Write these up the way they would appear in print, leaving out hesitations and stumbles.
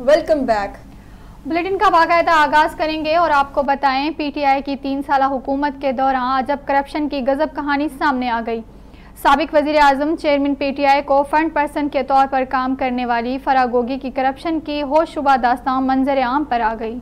Welcome back. Bulletin का बाकायदा आगाज करेंगे और आपको बताएं, पीटीआई की 3 साल हुकूमत के दौरान अजब करप्शन की गजब कहानी सामने आ गई। साबिक वजीर आजम चेयरमैन पीटीआई को फंड पर्सन के तौर पर काम करने वाली फराह गोगी की करप्शन की होशरुबा दास्तान मंजर आम पर आ गई।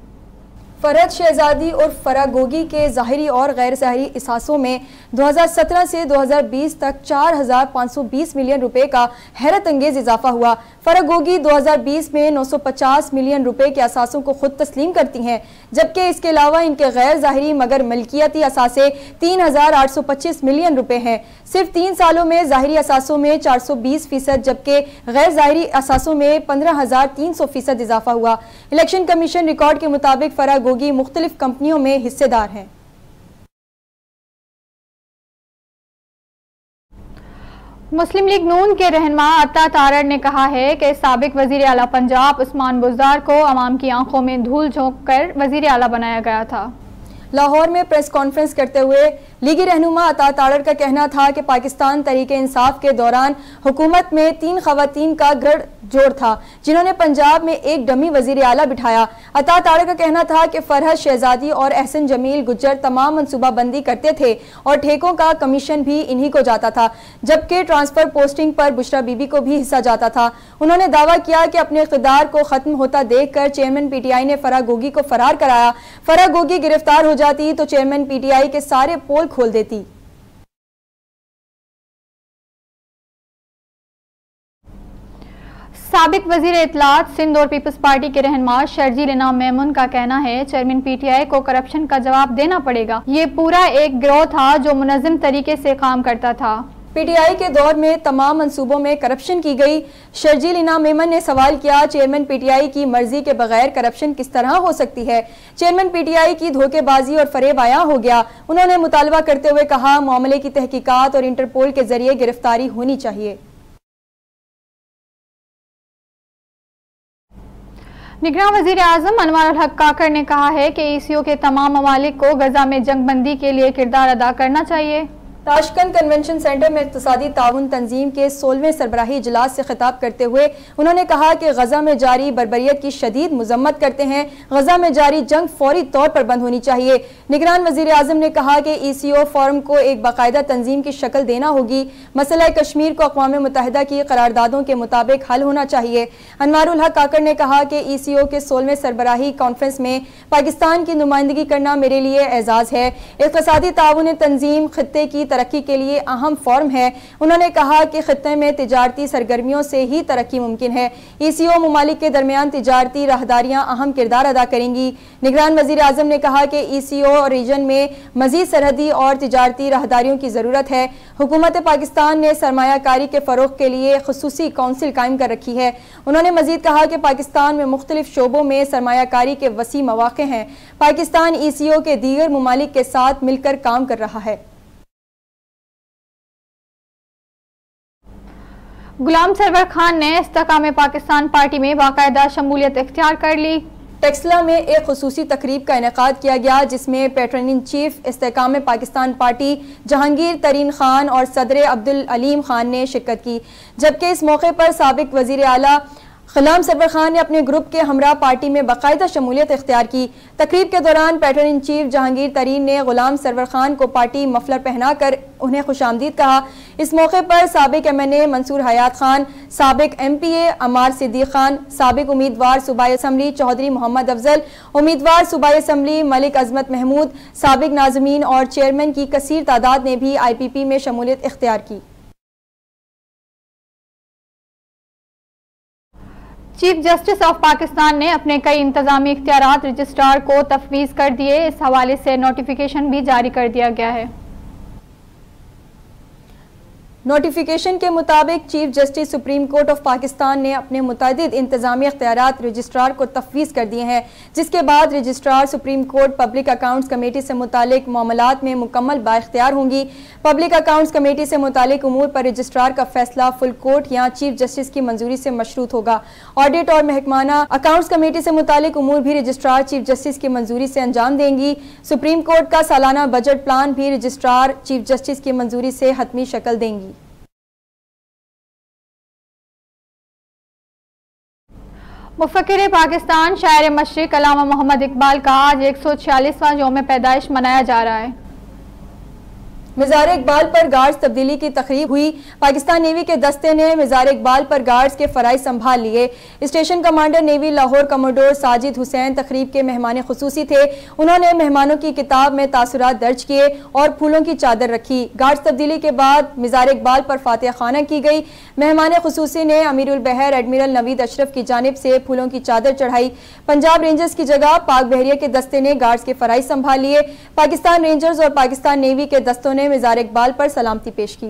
फरहत शहजादी और फराह गोगी के ज़ाहिरी और गैर ज़ाहिरी इसासों में 2017 से 2020 तक 4,520 मिलियन रुपए का हैरत अंगेज इजाफा हुआ। फराह गोगी 2020 में 950 मिलियन रुपए के असासों को खुद तस्लीम करती हैं, जबकि इसके अलावा इनके गैर ज़ाहिरी मगर मलकियती असासे 3,825 मिलियन रुपए हैं। सिर्फ 3 सालों में ज़ाहिरी असासों में 420%, जबकि गैर ज़ाहिरी असासों में 15,300% इजाफा हुआ। इलेक्शन कमीशन रिकॉर्ड के मुताबिक फराह गोगी मुख्तलिफ कंपनियों में हिस्सेदार हैं। मुस्लिम लीग नून के रहनुमा अता तारड़ ने कहा है कि साबिक वजीर आला पंजाब उस्मान बुज़दार को अवाम की आंखों में धूल झोंक कर वजीर आला बनाया गया था। लाहौर में प्रेस कॉन्फ्रेंस करते हुए लीगी रहनुमा अता तारड़ का कहना था कि पाकिस्तान तहरीक इंसाफ के दौरान हुकूमत में 3 खवातीन का गढ़ जोड़ था, जिन्होंने पंजाब में एक डमी वजीर आला बिठाया। अता तारड़ का कहना था कि फरहत शहजादी और एहसन जमील गुज्जर तमाम मनसूबाबंदी करते थे और ठेकों का कमीशन भी इन्हीं को जाता था, जबकि ट्रांसफर पोस्टिंग पर बुशरा बीबी को भी हिस्सा जाता था। उन्होंने दावा किया कि अपने इक़्तिदार को खत्म होता देखकर चेयरमैन पीटीआई ने फराह गोगी को फरार कराया। फराह गोगी गिरफ्तार हो जाती तो चेयरमैन पीटीआई के सारे पोल खोल देती। साबिक वजीर इत्तलात सिंध और पीपल्स पार्टी के रहनुमा शर्जील इनाम मेमून का कहना है, चेयरमैन पीटीआई को करप्शन का जवाब देना पड़ेगा। ये पूरा एक गिरोह था जो मुनज़्ज़म तरीके से काम करता था। पीटीआई के दौर में तमाम मंसूबों में करप्शन की गई। शर्जील इनाम मेमन ने सवाल किया, चेयरमैन पीटीआई की मर्जी के बगैर करप्शन किस तरह हो सकती है? चेयरमैन पीटीआई की धोखेबाजी और फरेब आया हो गया। उन्होंने मुतालबा करते हुए कहा, मामले की तहकीकात और इंटरपोल के जरिए गिरफ्तारी होनी चाहिए। निगरान वजीर आजम अनवर अल हक काकर ने कहा है कि ईसीओ के तमाम ममालिक को गजा में जंगबंदी के लिए किरदार अदा करना चाहिए। ताशकंद कन्वेंशन सेंटर में इक़्तिसादी ताउन तंजीम के 16वें सरबराही इजलास से खिताब करते हुए उन्होंने कहा कि गजा में जारी बर्बरियत की शदीद मजम्मत करते हैं। गजा में जारी जंग फौरी तौर पर बंद होनी चाहिए। निगरान वजीर आजम ने कहा कि ईसीओ फॉरम को एक बाकायदा तंजीम की शक्ल देना होगी। मसला कश्मीर को अक़वाम मुत्तहिदा की करारदादों के मुताबिक हल होना चाहिए। अनवर उल हक काकर ने कहा कि ईसीओ के 16वें सरबराही कॉन्फ्रेंस में पाकिस्तान की नुमाइंदगी करना मेरे लिए एजाज़ है। इक़्तिसादी ताउन तंजीम खित्ते की तरक्की के लिए अहम फॉर्म है। उन्होंने कहा कि खित्ते में तिजारती सरगर्मियों से ही तरक्की मुमकिन है। ईसीओ मुमालिक के दरमियान तिजारती राहदारियां अहम किरदार अदा करेंगी। निगरान वजीर आजम ने कहा कि ईसीओ और रीजन में मजीद सरहदी और तिजारती राहदारियों की जरूरत है। हुकूमत पाकिस्तान ने सरमायाकारी के फरोग के लिए खुसूसी काउंसिल कायम कर रखी है। उन्होंने मजीद कहा कि पाकिस्तान में मुख्तलिफ शोबों में सरमायाकारी के वसी मौके हैं। पाकिस्तान ईसीओ के दीगर मुमालिक के साथ मिलकर काम कर रहा है। गुलाम सरवर खान ने इस्तेकाम पाकिस्तान पार्टी में बाकायदा शमूलियत इख्तियार कर ली। टेक्सला में एक खुसूसी तकरीब का इनेकाद किया गया, जिसमें patron in chief Istehkam Pakistan party Jahangir Tareen Khan और सदर अब्दुल अलीम खान ने शिरकत की, जबकि इस मौके पर साबिक वजीर आला गुलाम सरवर खान ने अपने ग्रुप के हमरा पार्टी में बाकायदा शमूलियत इख्तियार की। तकरीब के दौरान पैट्रन इन चीफ जहांगीर तरीन ने गुलाम सरवर खान को पार्टी मफलर पहनाकर उन्हें खुशामदीद कहा। इस मौके पर साबिक MNA मंसूर हयात खान, साबिक MPA अमार सिद्दीक खान, साबिक उम्मीदवार सूबाई असम्बली चौधरी मोहम्मद अफजल, उम्मीदवार सूबाई असम्बली मलिक अजमत महमूद, साबिक नाज़मीन और चेयरमैन की कसीर तादाद ने भी IPP में शमूलियत इख्तियार की। चीफ जस्टिस ऑफ पाकिस्तान ने अपने कई इंतजामी इख्तियारात रजिस्ट्रार को तफवीज़ कर दिए। इस हवाले से नोटिफिकेशन भी जारी कर दिया गया है। नोटिफिकेशन के मुताबिक chief justice supreme court of Pakistan ने अपने मुतअद्दिद इंतजामी इख्तियारात रजिस्ट्रार को तफवीज़ कर दिए हैं, जिसके बाद registrar supreme court public accounts committee से मुतालिक मामलात में मुकम्मल बाइख्तियार होंगी। पब्लिक अकाउंट्स कमेटी से मुतालिक उमूर पर रजिस्ट्रार का फैसला फुल कोर्ट या चीफ जस्टिस की मंजूरी से मशरूत होगा। ऑडिट और महकमाना अकाउंट्स कमेटी से मुतालिक उमूर भी रजिस्ट्रार चीफ जस्टिस की मंजूरी से अंजाम देंगी। सुप्रीम कोर्ट का सालाना बजट प्लान भी रजिस्ट्रार चीफ जस्टिस की मंजूरी से हतमी शक्ल देंगी। मुफक्किर पाकिस्तान शायर मशरिक अल्लामा मोहम्मद इकबाल का आज 146वां यौम पैदाइश मनाया जा रहा है। मज़ार इकबाल पर गार्ड्स तब्दीली की तकरीब हुई। पाकिस्तान नेवी के दस्ते ने मज़ार इकबाल पर गार्ड्स के फ़राइज़ संभाल लिए। Station commander navy Lahore commodore Sajid Hussain तकरीब के मेहमान खुसूसी थे। उन्होंने मेहमानों की किताब में तासुरात दर्ज किए और फूलों की चादर रखी। गार्ड्स तब्दीली के बाद मज़ार इकबाल पर फातिहा खाना की गई। मेहमान खुसूसी ने अमीरुल बहर एडमिरल नवीद अशरफ की जानिब से फूलों की चादर चढ़ाई। पंजाब रेंजर्स की जगह पाक बहरिया के दस्ते ने गार्ड्स के फ़राइज़ संभाल लिए। पाकिस्तान रेंजर्स और पाकिस्तान नेवी के दस्तों ने मज़ार इकबाल पर सलामती पेश की।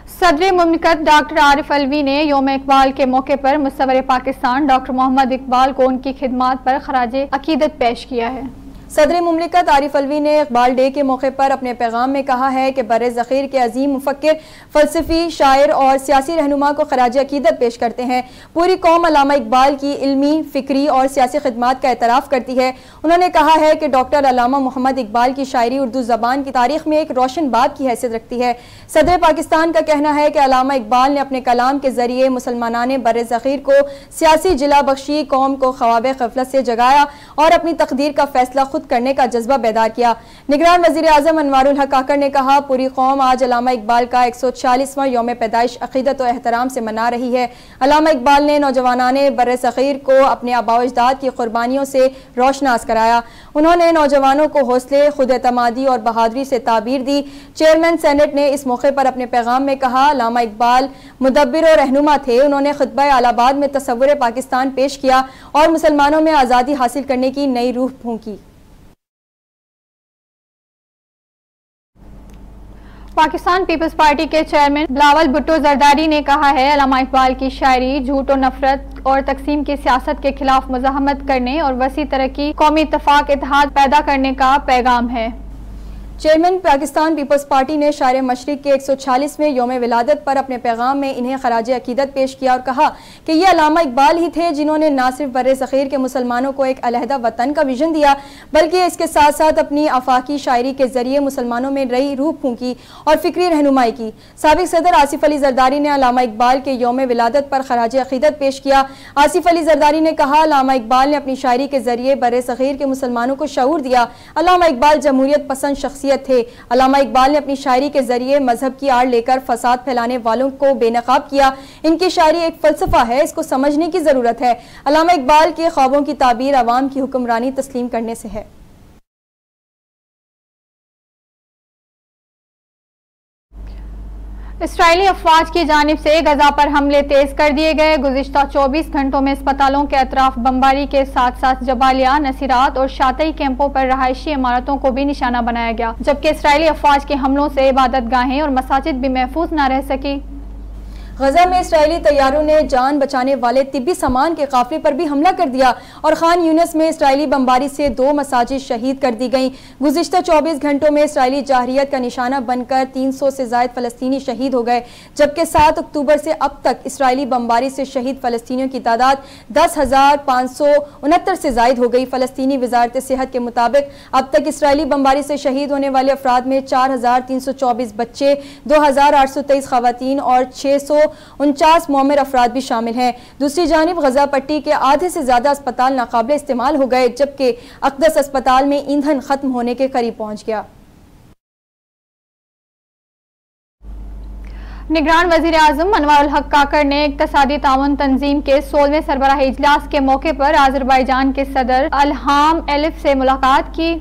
सदर मुमलिकत डॉक्टर आरिफ अलवी ने यौम इकबाल के मौके पर मुसव्विर पाकिस्तान डॉक्टर मोहम्मद इकबाल को उनकी खिदमात पर खराजे अकीदत पेश किया है। सदर मुमलिकत आरिफ अलवी ने इकबाल डे के मौके पर अपने पैगाम में कहा है कि बर्रे ज़ख़ीर के अजीम मुफक्किर, फ़लसफ़ी, शायर और सियासी रहनुमा को खराज अकीदत पेश करते हैं। पूरी कौम अल्लामा इकबाल की इल्मी, फ़िक्री और सियासी खिदमात का एतराफ़ करती है। उन्होंने कहा है कि डॉक्टर अल्लामा मोहम्मद इकबाल की शायरी उर्दू ज़बान की तारीख़ में एक रोशन बाब की हैसियत रखती है। सदर पाकिस्तान का कहना है कि अल्लामा इकबाल ने अपने कलाम के ज़रिए मुसलमानाने बर्रे ज़ख़ीर को सियासी जिला बख्शी, कौम को ख्वाब ग़फ़लत से जगाया और अपनी तकदीर का फ़ैसला खुद करने का जज्बा बेदार किया। निगरान वज़ीर आज़म अनवारुल हक काकर ने कहा, पूरी कौम आज अल्लामा इकबाल का 146वां यौम पैदाइश अक़ीदत और एहतराम से मना रही है। अल्लामा इकबाल ने नौजवानाने बर्रे ज़ख़ीर को अपने आबा अजदाद की कुर्बानियों से रोशनास कराया। उन्होंने नौजवानों को हौसले, खुद एतमादी और बहादुरी से ताबीर दी। चेयरमैन सेनेट ने इस मौके पर अपने पैगाम में कहा, अल्लामा इकबाल मुदब्बिर और रहनुमा थे। उन्होंने खुतबा आलाबाद में तसव्वुर पाकिस्तान पेश किया और मुसलमानों में आज़ादी हासिल करने की नई रूह फूंकी। पाकिस्तान पीपल्स पार्टी के चेयरमैन बिलावल भुट्टो जरदारी ने कहा है, अल्लामा इकबाल की शायरी झूठ और नफरत और तकसीम की सियासत के खिलाफ मुज़ाहमत करने और वसी तरक्की, कौमी इत्तेफाक, इत्तेहाद पैदा करने का पैगाम है। चेयरमैन पाकिस्तान पीपल्स पार्टी ने शायर मशरिक के 146वें यौम विलादत पर अपने पैगाम में इन्हें खराज अकीदत पेश किया और कहा कि ये अल्लामा इकबाल ही थे जिन्होंने न सिर्फ बर्रे ज़ख़ीर के मुसलमानों को एक अलहदा वतन का विजन दिया, बल्कि इसके साथ साथ अपनी आफाकी शायरी के जरिए मुसलमानों में नई रूह फूंकी और फ़िक्री रहनुमाई की। साबिक़ सदर आसिफ अली जरदारी ने अल्लामा इकबाल के यौम विलादत पर खराज अकीदत पेश किया। आसिफ अली जरदारी ने कहा, अल्लामा इकबाल ने अपनी शायरी के जरिए बर्रे ज़ख़ीर के मुसलमानों को शऊर दिया। अल्लामा इकबाल जमहूरियत पसंद शख्सियत थे। अल्लामा इकबाल ने अपनी शायरी के जरिए मजहब की आड़ लेकर फसाद फैलाने वालों को बेनकाब किया। इनकी शायरी एक फलसफा है, इसको समझने की जरूरत है। अल्लामा इकबाल के ख्वाबों की ताबीर अवाम की हुक्मरानी तस्लीम करने से है। इसराइली अफवाज की जानिब से गजा पर हमले तेज कर दिए गए। गुज़िश्ता 24 घंटों में अस्पतालों के अतराफ बमबारी के साथ साथ जबालिया, नसीरात और शातई कैंपों पर रहायशी इमारतों को भी निशाना बनाया गया, जबकि इसराइली अफवाज के हमलों से इबादत गाहें और मसाजिद भी महफूज न रह सकी। गजा में इसराइली तैयारों ने जान बचाने वाले तिब्बी सामान के काफिले पर भी हमला कर दिया और खान यूनिस में इसराइली बमबारी से 2 मसाजिद शहीद कर दी गईं। गुज़िश्ता 24 घंटों में इसराइली जाहिरियत का निशाना बनकर 300 से ज़ायद फ़लस्तीनी शहीद हो गए, जबकि 7 अक्टूबर से अब तक इसराइली बमबारी से शहीद फ़लस्तीनियों की तादाद 10,569 से ज़ायद हो गई। फ़लस्तीनी वज़ारत सेहत के मुताबिक अब तक इसराइली बमबारी से शहीद होने वाले अफराद में 4,324 बच्चे, 2,823 ख़वातीन और 649 मोमिर अफराद भी शामिल हैं। दूसरी जानिब गजा पट्टी के आधे से ज्यादा अस्पताल नाकाबिल इस्तेमाल हो गए, जबकि अक़दस अस्पताल में ईंधन खत्म होने के करीब पहुंच गया। निगरान वज़ीर आज़म अनवारुल हक काकर ने इक़्तिसादी ताउन तंजीम के 16वें सरबराही इजलास के मौके पर आज़रबाईजान के सदर अल्हाम एलिफ से मुलाकात की।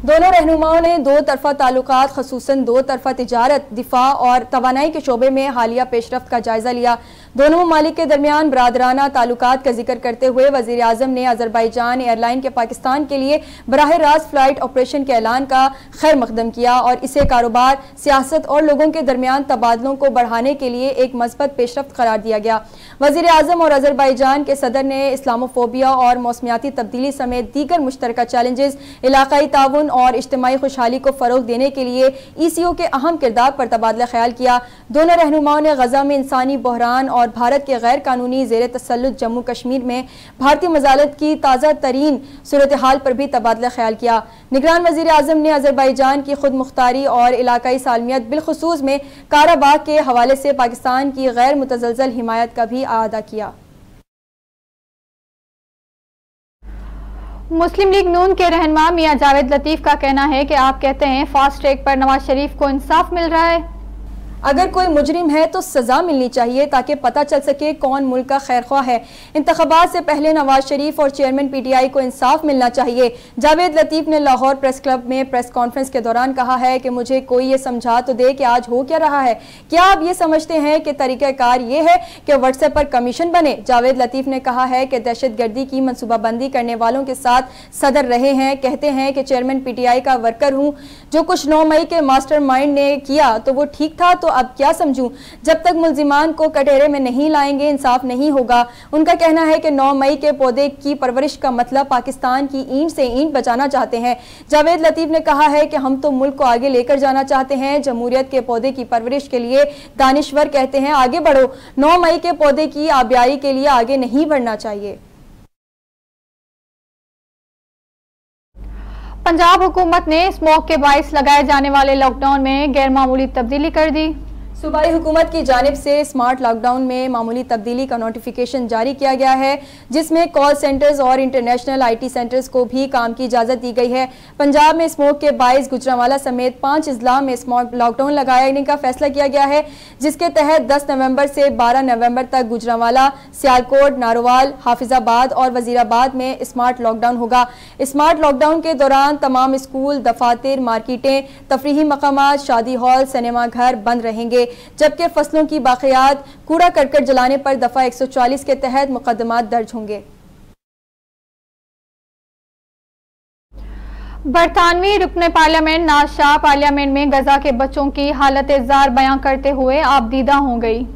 दोनों रहनुमाओं ने 2 तरफ़ा ताल्लुकात, ख़ुसूसन 2 तरफ़ा तिजारत, दिफा और तवानाई के शोबे में हालिया पेशरफ्त का जायज़ा लिया। दोनों ममालिक के दरमियान बरादराना ताल्लुकात का जिक्र करते हुए वज़ीर आज़म ने अज़रबाईजान एयरलाइन के पाकिस्तान के लिए बराह रास्त फ़्लाइट ऑपरेशन के ऐलान का खैर मकदम किया और इसे कारोबार, सियासत और लोगों के दरमियान तबादलों को बढ़ाने के लिए एक मस्बत पेशरफ्त करार दिया गया। वज़ीर आज़म और अज़रबाईजान के सदर ने इस्लामोफोबिया और मौसमियाती तब्दीली समेत दीगर मुश्तरका चैलेंजेस, इलाकाई ताउन और इज्तिमाई खुशहाली को फ़रोग़ देने के लिए ECO के अहम किरदार पर तबादला ख्याल किया। दोनों रहनुमाओं ने गजा में इंसानी बहरान और भारत के गैर कानूनी ज़ेर तसल्लुत जम्मू कश्मीर में भारतीय मजालत की ताज़ा तरीन सूरत हाल पर भी तबादला ख्याल किया। निगरान वज़ीर आज़म ने अज़रबैजान की खुद मुख्तारी और इलाकाई सालमियत बिलखुसूस में काराबाग के हवाले से पाकिस्तान की गैर मुतज़लज़ल हिमायत का भी अदा किया। मुस्लिम लीग नून के रहनुमा मियां जावेद लतीफ़ का कहना है कि आप कहते हैं फास्ट ट्रैक पर नवाज शरीफ को इंसाफ मिल रहा है। अगर कोई मुजरिम है तो सज़ा मिलनी चाहिए ताकि पता चल सके कौन मुल्क का खैरख्वाह है। इंतखाबात से पहले नवाज शरीफ और चेयरमैन PTI को इंसाफ मिलना चाहिए। जावेद लतीफ़ ने लाहौर प्रेस क्लब में प्रेस कॉन्फ्रेंस के दौरान कहा है कि मुझे कोई ये समझा तो दे कि आज हो क्या रहा है। क्या आप ये समझते हैं कि तरीक़ाकार ये है कि व्हाट्सएप पर कमीशन बने? जावेद लतीफ़ ने कहा है कि दहशत गर्दी की मनसूबाबंदी करने वालों के साथ सदर रहे हैं। कहते हैं कि चेयरमैन PTI का वर्कर हूँ, जो कुछ 9 मई के मास्टर माइंड ने किया तो वो ठीक था, तो अब क्या समझूं? जब तक मुल्जिमान को कटहरे में नहीं लाएंगे इंसाफ नहीं होगा। उनका कहना है कि 9 मई के पौधे की परवरिश का मतलब पाकिस्तान की ईंट से ईंट बचाना चाहते हैं। जावेद लतीफ़ ने कहा है कि हम तो मुल्क को आगे लेकर जाना चाहते हैं। जमहूरियत के पौधे की परवरिश के लिए दानिश्वर कहते हैं आगे बढ़ो। 9 मई के पौधे की आबियाई के लिए आगे नहीं बढ़ना चाहिए। पंजाब हुकूमत ने स्मोक के बाइस लगाए जाने वाले लॉकडाउन में गैर मामूली तब्दीली कर दी। सूबाई हुकूमत की जानिब से स्मार्ट लॉकडाउन में मामूली तब्दीली का नोटिफिकेशन जारी किया गया है, जिसमें कॉल सेंटर्स और इंटरनेशनल IT सेंटर्स को भी काम की इजाज़त दी गई है। पंजाब में स्मोक के बाइस गुजरांवाला समेत 5 अजला में स्मार्ट लॉकडाउन लगाने का फैसला किया गया है, जिसके तहत 10 नवंबर से 12 नवंबर तक गुजरांवाला, सियालकोट, नारोवाल, हाफिजाबाद और वजीराबाद में स्मार्ट लॉकडाउन होगा। स्मार्ट लॉकडाउन के दौरान तमाम स्कूल, दफातर, मार्केटें, तफरीही मकामात, शादी हॉल, सिनेमा घर बंद रहेंगे, जबकि फसलों की बाक़ियात, कूड़ा करकट जलाने पर दफा 140 के तहत मुकदमात दर्ज होंगे। बरतानवी रुकने पार्लियामेंट नाज शाह पार्लियामेंट में गजा के बच्चों की हालत जार बयां करते हुए आपदीदा हो गई।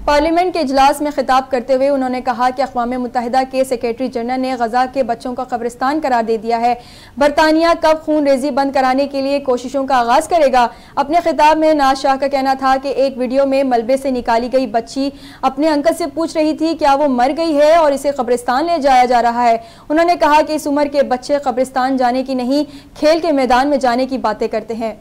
पार्लियामेंट के इजलास में खिताब करते हुए उन्होंने कहा कि अक़वाम मुत्तहिदा के सेक्रेटरी जनरल ने गजा के बच्चों का कब्रिस्तान करार दे दिया है। बरतानिया कब खून रेजी बंद कराने के लिए कोशिशों का आगाज करेगा? अपने खिताब में नाज शाह का कहना था कि एक वीडियो में मलबे से निकाली गई बच्ची अपने अंकल से पूछ रही थी क्या वो मर गई है और इसे कब्रिस्तान ले जाया जा रहा है। उन्होंने कहा कि इस उम्र के बच्चे कब्रिस्तान जाने की नहीं, खेल के मैदान में जाने की बातें करते हैं।